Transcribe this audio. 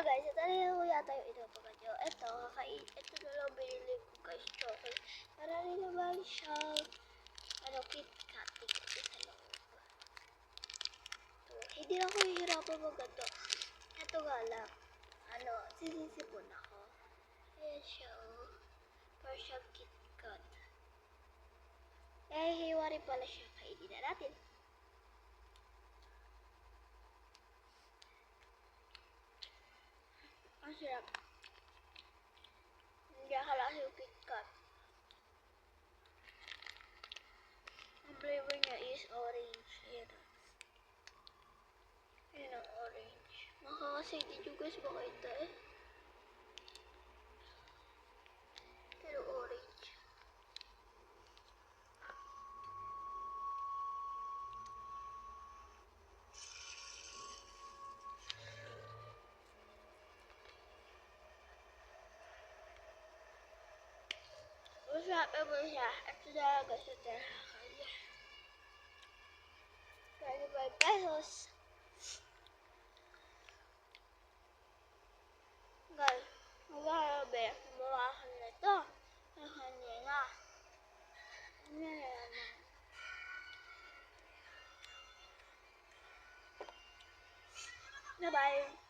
guys, ito na yung yata yung inutukan nyo. Ito na lang binili ko guys. Chocolate. Para rin naman siya, KitKat. Ito sa loob. Hindi ako hihirapan mag-gato. Ito nga lang. Sisipon ako. Ayan siya, para siyang KitKat. Hiwa rin pala siya. Kainin na natin. Ang sarap. Hindi akala yung KitKat. Ang flavor niya is orange. Ayan. Ayan ang orange. Makakasagin yung guys baka ito Pero orange. Masarap naman siya. Ito na guys ito na kanya. 25 pesos. Guys, magkakabe. Mawakan na ito. Kanya nga. Bye-bye.